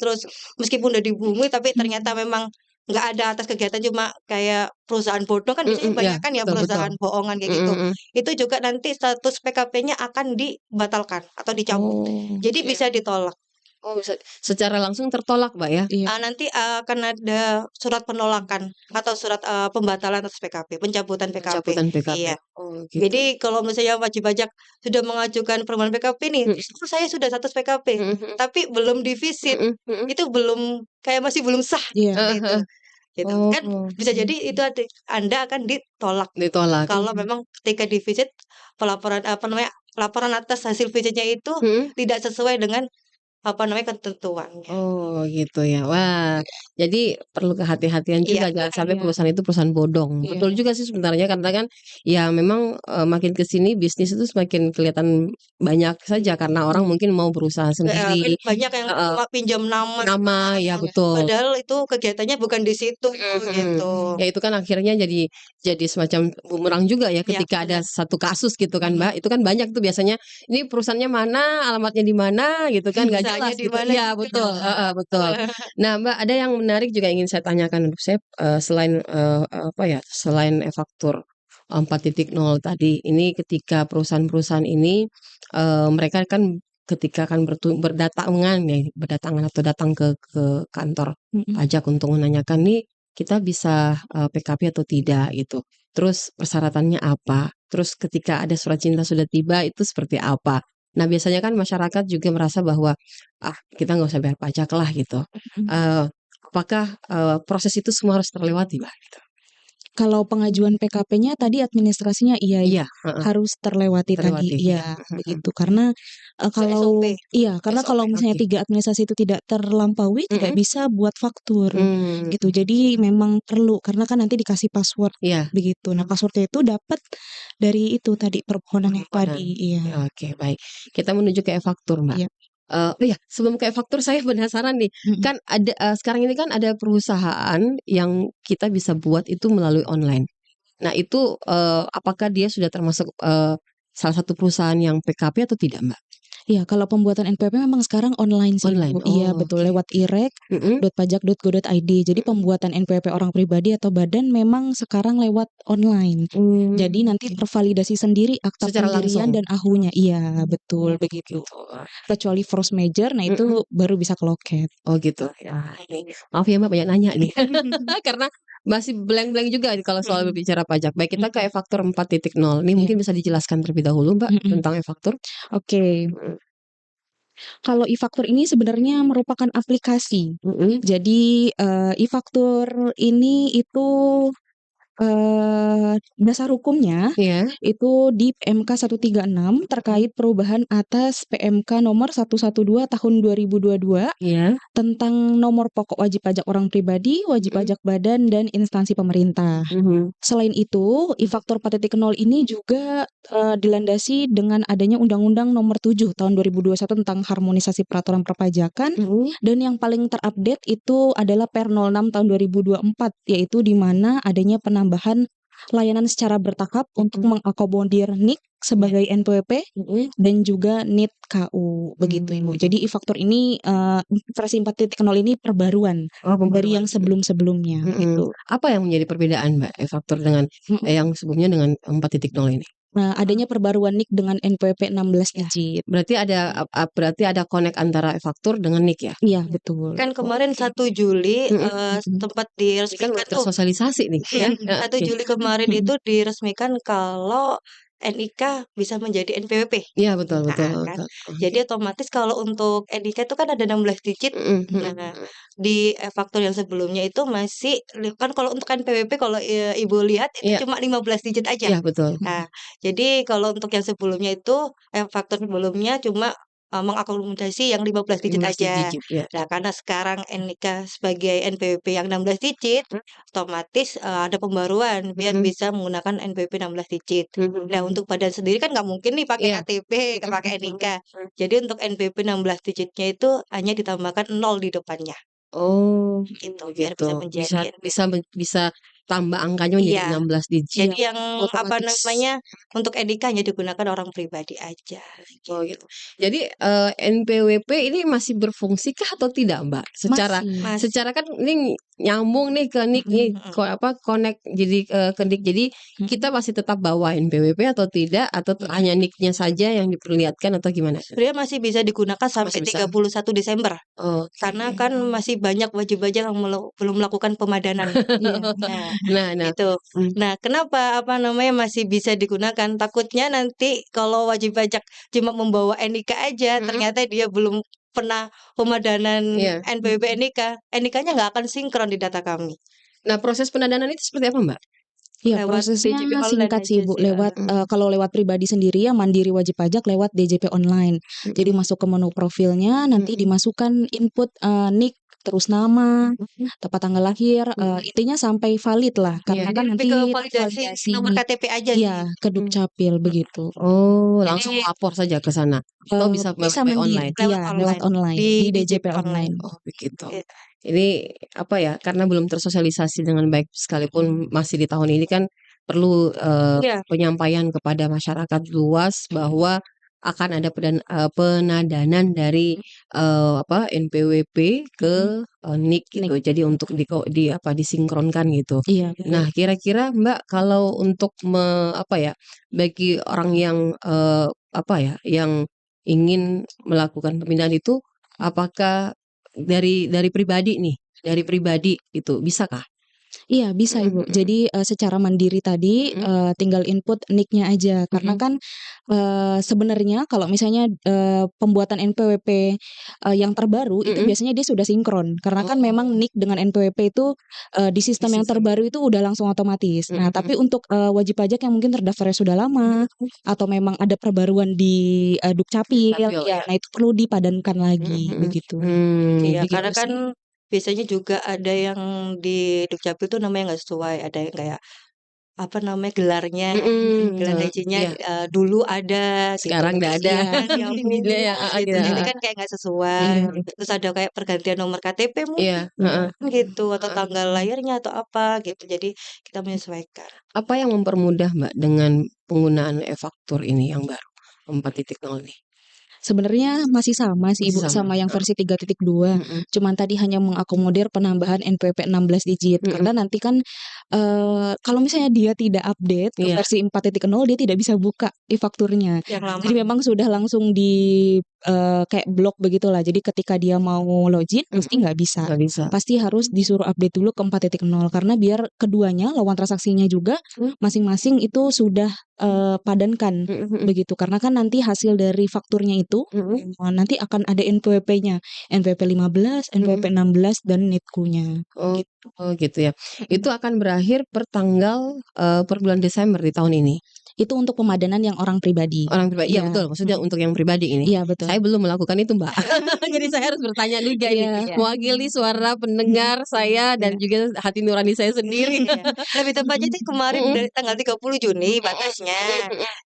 Terus meskipun udah dihubungi tapi ternyata memang nggak ada atas kegiatan cuma kayak perusahaan bodong kan biasanya banyak kan ya perusahaan bohongan kayak gitu. Itu juga nanti status PKP-nya akan dibatalkan atau dicabut. Jadi bisa ditolak. Bisa secara langsung tertolak Mbak ya? Nanti akan ada surat penolakan atau surat pembatalan atas PKP, pencabutan PKP. Iya. Gitu. Jadi kalau misalnya wajib pajak sudah mengajukan permohonan PKP nih, saya sudah status PKP, tapi belum divisit, itu masih belum sah gitu. Kan bisa jadi itu Anda akan ditolak. Kalau memang ketika divisit laporan atas hasil visitnya itu tidak sesuai dengan ketentuan. Gitu ya. Wah, jadi perlu kehati-hatian juga jangan sampai perusahaan itu perusahaan bodong. Betul juga sih sebenarnya karena kan ya memang makin ke sini bisnis itu semakin kelihatan banyak saja karena orang mungkin mau berusaha sendiri. Banyak yang cuma pinjam nama ya betul. Padahal itu kegiatannya bukan di situ gitu. Ya itu kan akhirnya jadi semacam bumerang juga ya ketika ada satu kasus gitu kan Mbak. Itu kan banyak tuh biasanya ini perusahaannya mana, alamatnya di mana gitu kan nggak jelas gitu. Iya betul, betul. Nah Mbak ada yang menarik juga ingin saya tanyakan untuk saya selain selain e-faktur 4.0 tadi ini ketika perusahaan-perusahaan ini mereka kan ketika akan berdatangan atau datang ke kantor pajak untuk menanyakan nih kita bisa PKP atau tidak gitu. Terus persyaratannya apa? Terus ketika ada surat cinta sudah tiba itu seperti apa? Nah biasanya kan masyarakat juga merasa bahwa kita nggak usah bayar pajak lah gitu. Apakah proses itu semua harus terlewati, Mbak? Gitu. Kalau pengajuan PKP-nya tadi administrasinya Iya, harus terlewati tadi, iya begitu. Karena kalau karena kalau misalnya 3 administrasi itu tidak terlampaui, tidak bisa buat faktur gitu. Jadi memang perlu karena kan nanti dikasih password begitu. Nah, password-nya itu dapat dari itu tadi permohonan yang tadi, iya. Oke, baik. Kita menuju ke e-faktur, Mbak. Iya. Oh ya, sebelum ke e-faktur saya penasaran nih. Kan ada sekarang ini kan ada perusahaan yang kita bisa buat itu melalui online. Nah, itu apakah dia sudah termasuk salah satu perusahaan yang PKP atau tidak, Mbak? Iya, kalau pembuatan NPWP memang sekarang online sih, Online. Bu. Iya, betul lewat irek.pajak.go.id. Jadi pembuatan NPWP orang pribadi atau badan memang sekarang lewat online. Jadi nanti tervalidasi sendiri akta Secara pendirian langsung? dan AHU-nya. Iya, betul begitu. Kecuali force major, nah itu baru bisa ke loket. Oh gitu. Ya, maaf ya Mbak banyak nanya nih. Karena masih blank-blank juga kalau soal berbicara pajak. Baik, kita ke e-faktur 4.0. Ini mungkin bisa dijelaskan terlebih dahulu Mbak tentang e-faktur? Oke. Kalau e-faktur ini sebenarnya merupakan aplikasi. Jadi e-faktur ini itu dasar hukumnya itu di PMK 136 terkait perubahan atas PMK nomor 112 tahun 2022 tentang nomor pokok wajib pajak orang pribadi, wajib pajak badan dan instansi pemerintah. Selain itu, e-faktur 4.0 ini juga dilandasi dengan adanya Undang-Undang Nomor 7 tahun 2021 tentang harmonisasi peraturan perpajakan dan yang paling terupdate itu adalah Per 06 tahun 2024 yaitu di mana adanya penambahan layanan secara bertahap untuk mengakomodir NIK sebagai NPWP dan juga NIT KU begitu Ibu. Jadi e-faktur ini versi 4.0 ini perbaruan dari yang sebelum-sebelumnya gitu. Apa yang menjadi perbedaan Mbak e-faktur dengan yang sebelumnya dengan 4.0 ini? Nah, adanya perbaruan NIK dengan NPWP 16 digit. Berarti ada connect antara e-faktur dengan NIK ya? Iya, betul. Kan kemarin 1 Juli tempat diresmikan kan tersosialisasi nih ya. 1 Juli kemarin itu diresmikan kalau NIK bisa menjadi NPWP. Iya, betul. Jadi otomatis kalau untuk NIK itu kan ada 16 digit. Nah, di e-faktur yang sebelumnya itu masih kan kalau untuk NPWP kalau Ibu lihat itu cuma 15 digit aja. Iya, betul. Nah, jadi kalau untuk yang sebelumnya itu e-faktur sebelumnya cuma mengakomodasi yang 15 digit aja. Nah, karena sekarang NIK sebagai NPWP yang 16 digit, otomatis ada pembaruan biar bisa menggunakan NPWP 16 digit. Nah, untuk badan sendiri kan nggak mungkin nih pakai KTP, pakai NIK. Jadi untuk NPWP 16 digitnya itu hanya ditambahkan 0 di depannya. Oh, Gitu, biar bisa menjadi bisa tambah angkanya menjadi 16 digit. Jadi yang untuk NIK hanya digunakan orang pribadi aja. Oh gitu. Jadi NPWP ini masih berfungsikah atau tidak Mbak? Secara kan ini nyambung nih ke NIK nih, connect jadi ke NIK. Jadi kita masih tetap bawa NPWP atau tidak atau hanya NIK-nya saja yang diperlihatkan atau gimana? Sebenarnya masih bisa digunakan sampai 31 Desember. Karena kan masih banyak wajib pajak yang belum melakukan pemadanan. Itu. Nah, kenapa masih bisa digunakan? Takutnya nanti kalau wajib pajak cuma membawa NIK aja, ternyata dia belum pernah pemadanan NPWP NIK, NIK-nya nggak akan sinkron di data kami. Nah, proses penadanan itu seperti apa, Mbak? Iya, prosesnya singkat sih Bu. Kalau lewat pribadi sendiri ya mandiri wajib pajak lewat DJP online. Jadi masuk ke menu profilnya, nanti dimasukkan input NIK, terus nama, tepat tanggal lahir, intinya sampai valid lah. Karena kan nanti validasi nomor KTP aja. Iya, ke Dukcapil begitu. Oh, langsung lapor saja ke sana. Atau bisa mandiri, online. Lewat online di DJP online. Oh, begitu. Ini apa ya? Karena belum tersosialisasi dengan baik sekalipun masih di tahun ini kan perlu penyampaian kepada masyarakat luas bahwa akan ada penadanan dari NPWP ke NIK gitu. Jadi untuk disinkronkan gitu. Iya. Nah, kira-kira Mbak kalau untuk bagi orang yang yang ingin melakukan pemindahan itu apakah dari pribadi nih, dari pribadi itu bisakah? Iya bisa Ibu. Jadi, secara mandiri tadi, tinggal input NIK-nya aja. Karena kan, sebenarnya kalau misalnya, pembuatan NPWP, yang terbaru itu biasanya dia sudah sinkron. Karena kan memang NIK dengan NPWP itu, di sistem yang terbaru itu udah langsung otomatis. Nah, tapi untuk, wajib pajak yang mungkin terdaftarnya sudah lama, atau memang ada perbaruan di, Dukcapil, Dukcapil, ya, nah itu perlu dipadankan lagi, begitu. Iya, Begitu karena kan sih. biasanya juga ada yang di Dukcapil tuh namanya nggak sesuai, ada yang kayak, apa namanya, gelarnya, gelar gajinya, Iya. dulu ada gitu, Sekarang nggak terus ada. sekarang Dia ya dihapus gitu, gitu, jadi kan kayak nggak sesuai, Iya. terus ada kayak pergantian nomor KTP Iya, mungkin, heeh. gitu, atau tanggal lahirnya atau apa gitu, jadi kita menyesuaikan. Apa yang mempermudah Mbak dengan penggunaan e-faktur ini yang baru 4.0 nih? Sebenarnya masih sama sih Masih Ibu, sama? sama yang versi 3.2, cuman tadi hanya mengakomodir penambahan NPWP 16 digit. Karena nanti kan, kalau misalnya dia tidak update ke Iya. versi 4.0 dia tidak bisa buka e-fakturnya. Yang lama. Jadi memang sudah langsung di, kayak blok begitulah. Jadi ketika dia mau login pasti nggak bisa. Nggak bisa. Pasti harus disuruh update dulu ke 4.0 karena biar keduanya lawan transaksinya juga masing-masing itu sudah, padankan begitu. Karena kan nanti hasil dari fakturnya itu, nanti akan ada NPWP-nya, NPWP 15, NPWP 16 dan NITKU-nya, Oh gitu. oh gitu ya. Itu akan berakhir per bulan Desember di tahun ini? Itu untuk pemadanan yang orang pribadi. Orang pribadi, iya Iya, betul, maksudnya untuk yang pribadi ini. iya betul. Saya belum melakukan itu, Mbak. Jadi saya harus bertanya juga ini, Iya, mewakili suara pendengar saya dan juga hati nurani saya sendiri. Iya, lebih tepatnya sih kemarin dari tanggal 30 Juni batasnya,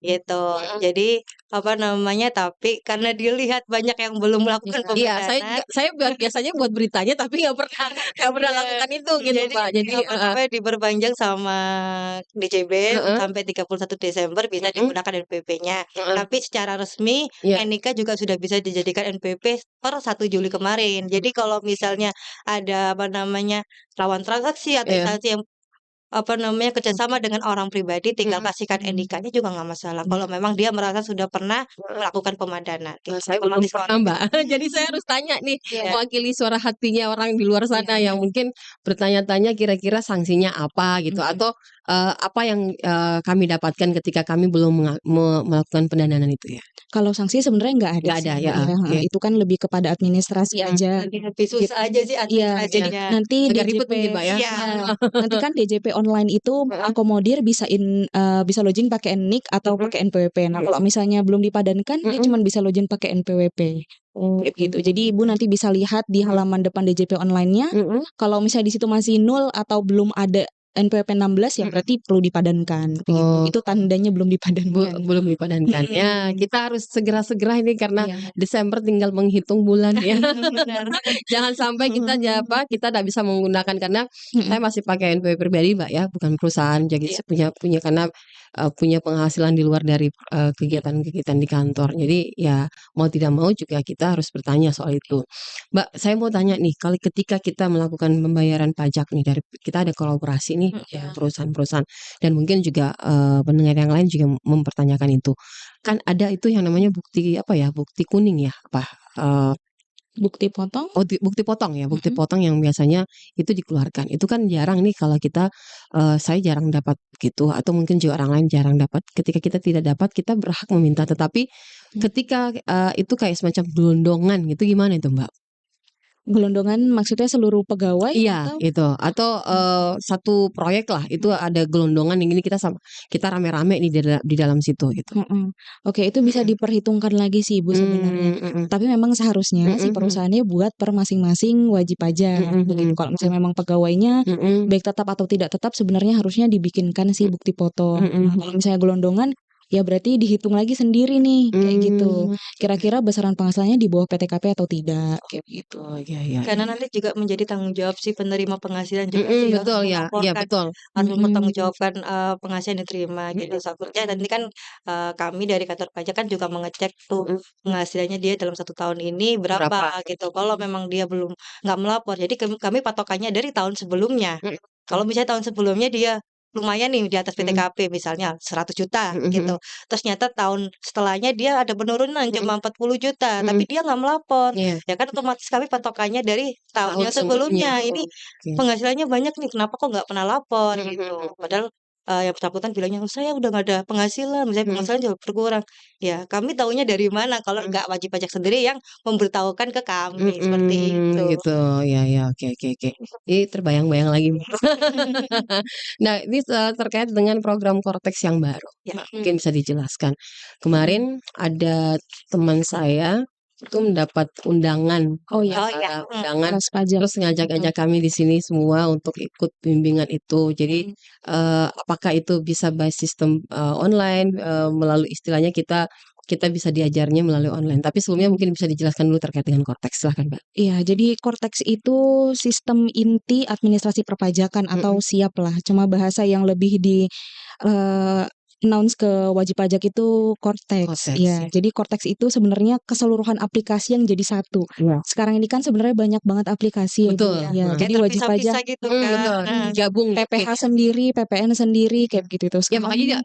gitu. Jadi, apa namanya, tapi karena dilihat banyak yang belum melakukan Iya, saya pemadanan, juga biasanya buat beritanya tapi nggak pernah iya, lakukan itu gitu, jadi Mbak. Jadi apa namanya, diperpanjang sama DJB heeh, sampai 31 Desember bisa digunakan NPWP-nya. heeh, Tapi secara resmi iya. NIK juga sudah bisa dijadikan NPWP per 1 Juli kemarin. Jadi kalau misalnya ada, apa namanya, rawan transaksi atau Iya. instansi yang apa namanya, kerjasama dengan orang pribadi tinggal kasihkan NIK-nya juga nggak masalah, kalau memang dia merasa sudah pernah melakukan pemadanan Nah, gitu. saya Kalau belum diskon pernah, Mbak. Jadi saya harus tanya nih, iya, mewakili suara hatinya orang di luar sana yang mungkin bertanya-tanya kira-kira sanksinya apa gitu atau, apa yang, kami dapatkan ketika kami belum melakukan pendanaan itu ya? kalau sanksi sebenarnya nggak ada Nggak ada sih, ya? iya, Oke. heeh, itu kan lebih kepada administrasi aja, lebih gitu. susah aja sih Iya, jadi administrasinya. nanti Agak ribet DJP, mungkin, Mbak, ya? Iya, nanti kan DJP online itu mengakomodir bisa login pakai NIK atau pakai NPWP. Nah, kalau misalnya belum dipadankan, dia cuman bisa login pakai NPWP. Kayak gitu. Jadi Ibu nanti bisa lihat di halaman depan DJP online-nya, kalau misalnya di situ masih nol atau belum ada NPWP 16 ya berarti perlu dipadankan, begitu. Oh. Itu tandanya belum dipadankan. Belum dipadankan. Ya, kita harus segera-segera ini karena Desember tinggal menghitung bulan ya. benar. Jangan sampai kita kita tidak bisa menggunakan karena saya masih pakai NPWP pribadi, Mbak, ya, bukan perusahaan. Jadi saya punya punya karena, punya penghasilan di luar dari, kegiatan-kegiatan di kantor. Jadi ya mau tidak mau juga kita harus bertanya soal itu. Mbak, saya mau tanya nih, kalau ketika kita melakukan pembayaran pajak nih dari kita ada kolaborasi nih dengan perusahaan-perusahaan dan mungkin juga, pendengar yang lain juga mempertanyakan itu. Kan ada itu yang namanya bukti apa ya, bukti kuning ya, apa, eee Bukti potong? oh bukti potong ya, bukti potong yang biasanya itu dikeluarkan. Itu kan jarang nih kalau kita, saya jarang dapat gitu atau mungkin juga orang lain jarang dapat. Ketika kita tidak dapat kita berhak meminta, tetapi ketika, itu kayak semacam gelondongan gitu gimana itu, Mbak? Gelondongan maksudnya seluruh pegawai Iya atau? itu atau, satu proyek lah itu ada gelondongan yang ini kita rame-rame nih di dalam situ gitu. Mhm. Oke, itu bisa diperhitungkan lagi sih Ibu sebenarnya. Mhm. Tapi memang seharusnya si perusahaannya buat per masing-masing wajib pajak begitu. Kalau misalnya memang pegawainya baik tetap atau tidak tetap sebenarnya harusnya dibikinkan sih bukti potong. Nah, kalau misalnya gelondongan ya berarti dihitung lagi sendiri nih kayak gitu. Kira-kira besaran penghasilannya di bawah PTKP atau tidak kayak gitu. Oh, iya iya Karena iya. nanti juga menjadi tanggung jawab si penerima penghasilan juga sih harus Betul ya, iya melaporkan, betul. harus mempertanggungjawabkan, penghasilan yang diterima gitu. Takutnya nanti kan, kami dari kantor pajak kan juga mengecek tuh penghasilannya dia dalam 1 tahun ini Berapa? berapa gitu. Kalau memang dia belum nggak melapor, jadi kami patokannya dari tahun sebelumnya. Kalau misalnya tahun sebelumnya dia lumayan nih di atas PTKP misalnya 100 juta gitu. Terus nyata tahun setelahnya dia ada penurunan cuma 40 juta, tapi dia nggak melapor. Ya kan otomatis kami patokannya dari tahun yang sebelumnya. Ini penghasilannya banyak nih, kenapa kok nggak pernah lapor gitu. Padahal yang bersangkutan bilangnya, saya udah nggak ada penghasilan, misalnya penghasilan juga berkurang. Ya kami taunya dari mana kalau nggak wajib pajak sendiri yang memberitahukan ke kami seperti itu. Gitu, ya, oke. Ini terbayang-bayang lagi. Nah, ini terkait dengan program Cortex yang baru, mungkin bisa dijelaskan. Kemarin ada teman saya itu mendapat undangan, undangan, terus ngajak-ngajak kami di sini semua untuk ikut bimbingan itu. Jadi apakah itu bisa by sistem online, melalui istilahnya kita bisa diajarnya melalui online. Tapi sebelumnya mungkin bisa dijelaskan dulu terkait dengan Cortex, silahkan Mbak. Iya, jadi Cortex itu sistem inti administrasi perpajakan atau SIAP lah. Cuma bahasa yang lebih di announce ke wajib pajak itu Cortex. Ya, jadi Cortex itu sebenarnya keseluruhan aplikasi yang jadi satu. Sekarang ini kan sebenarnya banyak banget aplikasi. Betul. Ya, jadi wajib pajak gitu kan. Gabung PPH sendiri, PPN sendiri kayak gitu terus. Ya makanya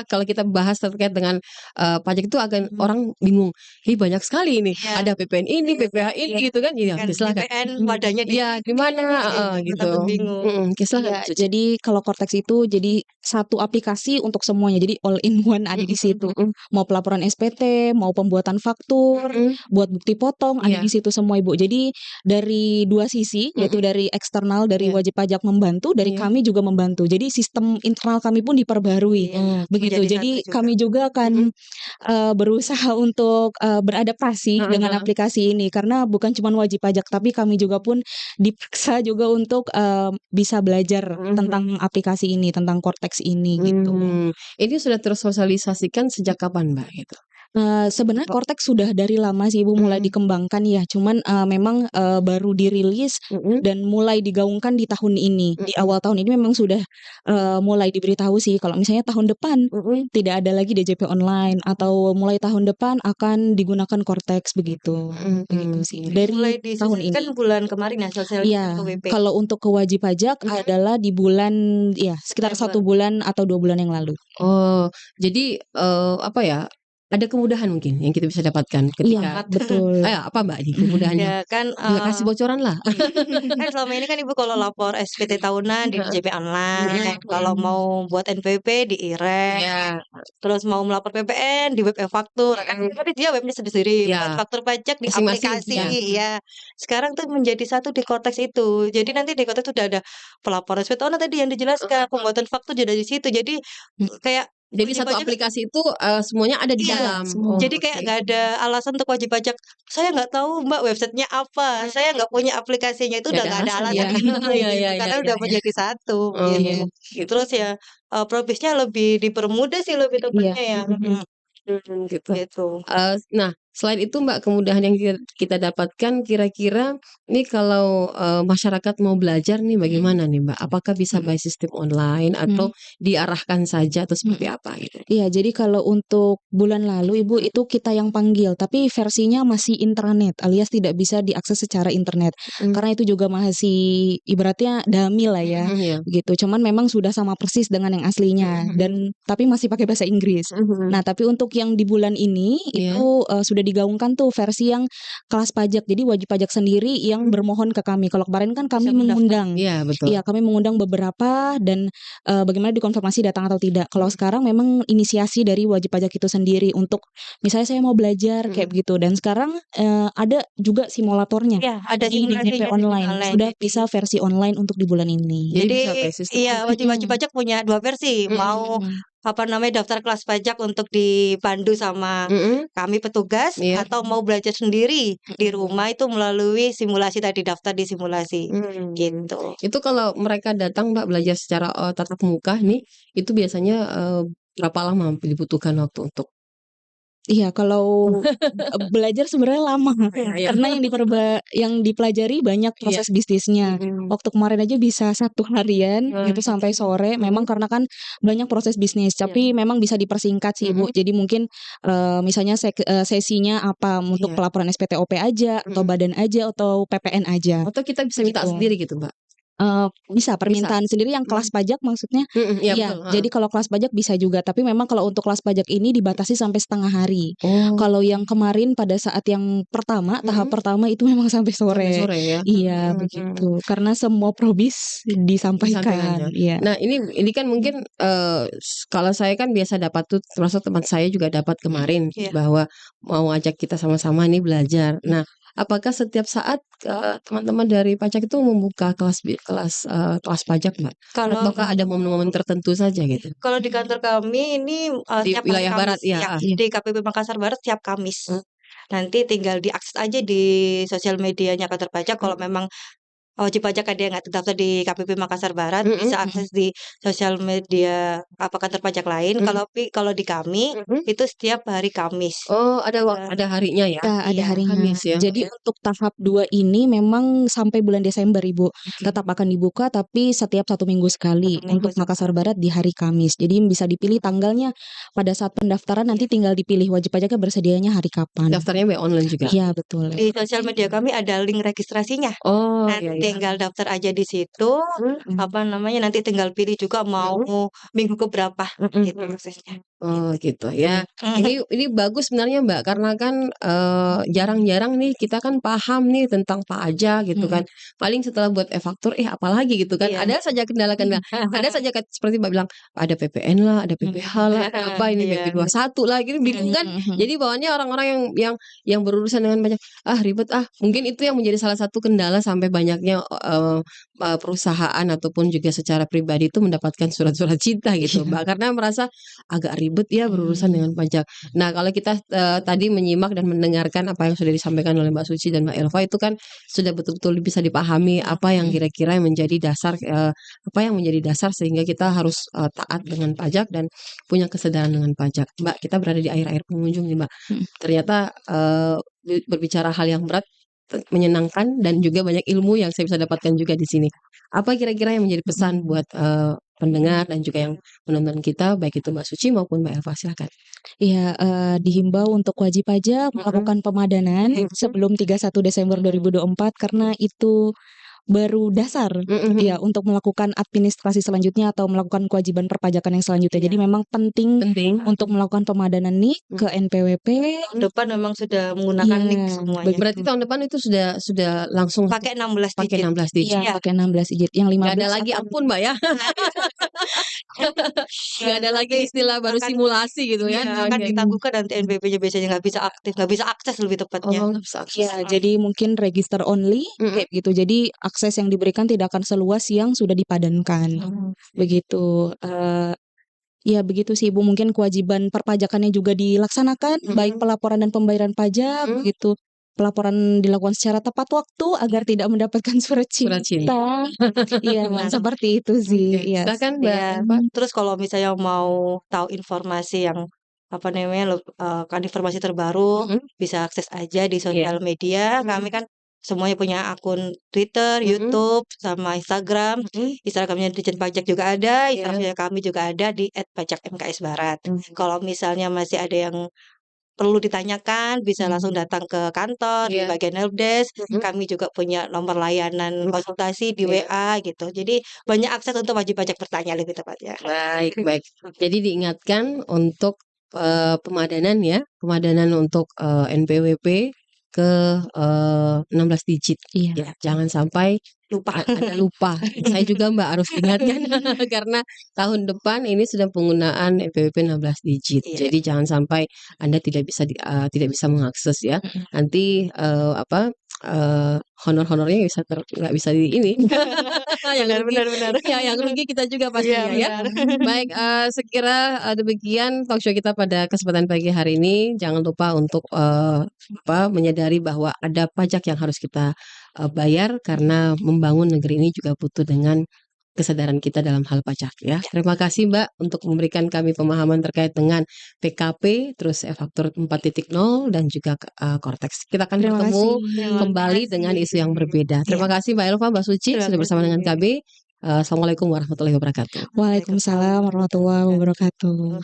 kalau kita bahas terkait dengan pajak itu akan orang bingung. Banyak sekali ini. Ada PPN ini, PPH ini gitu kan. Ya, silakan. PPN wadahnya di mana gitu. Jadi kalau Cortex itu jadi satu aplikasi untuk semuanya. Jadi all in one ada di situ. Mau pelaporan SPT, mau pembuatan faktur, buat bukti potong ada di situ semua Ibu. Jadi dari dua sisi, yaitu dari eksternal dari wajib pajak membantu, dari kami juga membantu. Jadi sistem internal kami pun diperbarui. Begitu. Jadi kami juga akan berusaha untuk beradaptasi dengan aplikasi ini karena bukan cuma wajib pajak tapi kami juga pun dipaksa juga untuk bisa belajar tentang aplikasi ini, tentang Cortex ini gitu. Ini sudah tersosialisasikan sejak kapan Mbak gitu? Sebenarnya Cortex sudah dari lama sih Ibu mulai dikembangkan ya, cuman memang baru dirilis dan mulai digaungkan di tahun ini. Di awal tahun ini memang sudah mulai diberitahu sih kalau misalnya tahun depan tidak ada lagi DJP online atau mulai tahun depan akan digunakan Cortex begitu. Begitu sih. Dari mulai tahun ini. Kan bulan kemarin ya sosialisasi ke WP. Kalau untuk ke wajib pajak adalah di bulan sekitar 1 bulan atau 2 bulan yang lalu. Oh, jadi apa ya? Ada kemudahan mungkin yang kita bisa dapatkan ketika betul. Apa Mbak nih kemudahannya? Ya kan kasih bocoran lah. Kan selama ini kan Ibu kalau lapor SPT tahunan di DJP online, kalau mau buat NPWP di IRES, terus mau melapor PPN di web e-faktur, kan dia webnya sendiri, buat faktur pajak di aplikasi. Sekarang tuh menjadi satu di Cortex itu. Jadi nanti di Cortex sudah ada pelaporan SPT tahunan tadi yang dijelaskan, pembuatan faktur juga di situ. Jadi kayak satu aplikasi itu semuanya ada di dalam. Jadi kayak nggak ada alasan untuk wajib pajak. Saya nggak tahu Mbak websitenya apa. Saya nggak punya aplikasinya itu udah nggak ada alasan karena udah menjadi satu. Terus ya progresnya lebih dipermudah sih lebih tepatnya ya. Gitu. Nah, selain itu Mbak kemudahan yang kita dapatkan kira-kira nih kalau masyarakat mau belajar nih bagaimana nih Mbak? Apakah bisa by sistem online atau diarahkan saja atau seperti apa gitu? Iya, jadi kalau untuk bulan lalu Ibu itu kita yang panggil, tapi versinya masih intranet alias tidak bisa diakses secara internet. Karena itu juga masih ibaratnya dummy lah ya. Gitu. Cuman memang sudah sama persis dengan yang aslinya dan tapi masih pakai bahasa Inggris. Nah, tapi untuk yang di bulan ini itu sudah digaungkan tuh versi yang kelas pajak. Jadi wajib pajak sendiri yang bermohon ke kami. Kalau kemarin kan kami mengundang. Iya, betul. Iya, kami mengundang beberapa dan bagaimana dikonfirmasi datang atau tidak. Kalau sekarang memang inisiasi dari wajib pajak itu sendiri untuk misalnya saya mau belajar kayak begitu dan sekarang ada juga simulatornya. Ada di DJP online. Sudah bisa versi online untuk di bulan ini. Jadi wajib pajak punya dua versi. Mau daftar kelas pajak untuk dipandu sama kami petugas atau mau belajar sendiri di rumah itu melalui simulasi tadi daftar di simulasi gitu. Itu kalau mereka datang Mbak belajar secara tatap muka nih itu biasanya berapa lama dibutuhkan waktu untuk? Iya, kalau belajar sebenarnya lama karena yang dipelajari banyak proses bisnisnya. Waktu kemarin aja bisa 1 harian gitu sampai sore. Memang karena kan banyak proses bisnis, tapi memang bisa dipersingkat sih Ibu. Jadi mungkin misalnya sesinya apa untuk pelaporan SPTOP aja atau badan aja atau PPN aja. Atau kita bisa minta sendiri gitu Mbak? Bisa permintaan sendiri yang kelas pajak maksudnya? Iya Iya, betul, jadi kalau kelas pajak bisa juga, tapi memang kalau untuk kelas pajak ini dibatasi sampai setengah hari. Kalau yang kemarin pada saat yang pertama, tahap pertama itu memang sampai Sampai sore. sore ya? Iya, begitu. Karena semua probis disampaikan. Disampaikannya. Iya. Nah ini kan mungkin kalau saya kan biasa dapat tuh, termasuk teman saya juga dapat kemarin bahwa mau ajak kita sama-sama nih belajar. Nah, apakah setiap saat teman-teman dari pajak itu membuka kelas pajak, Mbak? Ataukah ada momen-momen tertentu saja gitu? Kalau di kantor kami ini Di tiap hari wilayah barat Kamis, ya? di KPP Makassar Barat tiap Kamis. Nanti tinggal diakses aja di sosial medianya kantor pajak. Kalau memang wajib pajak ada yang nggak terdaftar di KPP Makassar Barat, bisa akses di sosial media kantor pajak lain. Kalau di kami itu setiap hari Kamis. Oh, ada harinya ya? Ada harinya. Kamis ya? Jadi untuk tahap 2 ini memang sampai bulan Desember, Ibu. Tetap akan dibuka tapi setiap 1 minggu sekali untuk Makassar Barat di hari Kamis. Jadi bisa dipilih tanggalnya pada saat pendaftaran, nanti tinggal dipilih wajib pajaknya bersedianya hari kapan. Daftarnya by online juga? Iya, betul. Di sosial media kami ada link registrasinya. Oh, Nanti iya. tinggal daftar aja di situ, nanti tinggal pilih juga mau minggu keberapa gitu prosesnya. Oh gitu ya. Ini bagus sebenarnya Mbak, karena kan jarang-jarang nih kita kan paham nih tentang pajak gitu kan. Paling setelah buat e-faktur apalagi gitu kan. Ada saja kendala-kendala. Ada saja seperti Mbak bilang ada PPN lah, ada PPH lah, apa ini BP21 lah gitu, bingung kan. Jadi bawaannya orang-orang yang berurusan dengan pajak, ribet mungkin itu yang menjadi salah satu kendala sampai banyaknya perusahaan ataupun juga secara pribadi itu mendapatkan surat-surat cinta gitu Mbak, karena merasa agak ribet ya berurusan dengan pajak. Nah, kalau kita tadi menyimak dan mendengarkan apa yang sudah disampaikan oleh Mbak Suci dan Mbak Elva, itu kan sudah betul-betul bisa dipahami apa yang kira-kira menjadi dasar sehingga kita harus taat dengan pajak dan punya kesadaran dengan pajak. Mbak, kita berada di akhir-akhir pengunjung nih Mbak. Ternyata berbicara hal yang berat menyenangkan dan juga banyak ilmu yang saya bisa dapatkan juga di sini. Apa kira-kira yang menjadi pesan buat pendengar dan juga yang menonton kita, baik itu Mbak Suci maupun Mbak Elva, silakan. Iya, dihimbau untuk wajib pajak melakukan pemadanan sebelum 31 Desember 2024 karena itu baru dasar ya untuk melakukan administrasi selanjutnya atau melakukan kewajiban perpajakan yang selanjutnya. Jadi memang penting untuk melakukan pemadanan NIK ke NPWP. Depan memang sudah menggunakan NIK semuanya. Berarti tahun depan itu sudah langsung pakai 16 digit. Pakai 16 digit. Iya, pakai 16 digit. Yang 15 nggak ada lagi ampun Mbak ya. Nggak ada lagi istilah baru simulasi gitu ya. Akan ditangguhkan nanti NPWP-nya biasanya nggak bisa aktif, nggak bisa akses lebih tepatnya. Ya, jadi mungkin register only kayak gitu. Jadi akses yang diberikan tidak akan seluas yang sudah dipadankan. Begitu. Ya begitu sih Ibu, mungkin kewajiban perpajakannya juga dilaksanakan, baik pelaporan dan pembayaran pajak begitu. Pelaporan dilakukan secara tepat waktu agar tidak mendapatkan surat cinta. Iya, seperti itu sih. Iya. Silakan Mbak. Terus kalau misalnya mau tahu informasi yang kan informasi terbaru, bisa akses aja di sosial media. Kami kan semuanya punya akun Twitter, YouTube, sama Instagram. Instagramnya Ditjen Pajak juga ada, Instagramnya kami juga ada di @pajak_mks_barat. Kalau misalnya masih ada yang perlu ditanyakan, bisa langsung datang ke kantor di bagian helpdesk. Kami juga punya nomor layanan konsultasi di WA gitu. Jadi banyak akses untuk wajib pajak bertanya lebih tepatnya. Baik. Jadi diingatkan untuk pemadanan untuk NPWP ke 16 digit. Ya, jangan sampai lupa. Saya juga Mbak harus ingatkan karena tahun depan ini sudah penggunaan NPWP 16 digit. Jadi jangan sampai Anda tidak bisa mengakses ya. Nanti honor-honornya nggak bisa di ini. Benar. Ya, yang rugi kita juga pastinya ya. Baik, sekira demikian talk show kita pada kesempatan pagi hari ini. Jangan lupa untuk menyadari bahwa ada pajak yang harus kita bayar karena membangun negeri ini juga butuh dengan kesadaran kita dalam hal pajak ya. Terima kasih Mbak untuk memberikan kami pemahaman terkait dengan PKP, terus e-faktur 4.0 dan juga Cortex. Kita akan bertemu kembali dengan isu yang berbeda. Terima kasih Mbak Elva, Mbak Suci sudah bersama dengan kami. Assalamualaikum warahmatullahi wabarakatuh. Waalaikumsalam warahmatullahi wabarakatuh.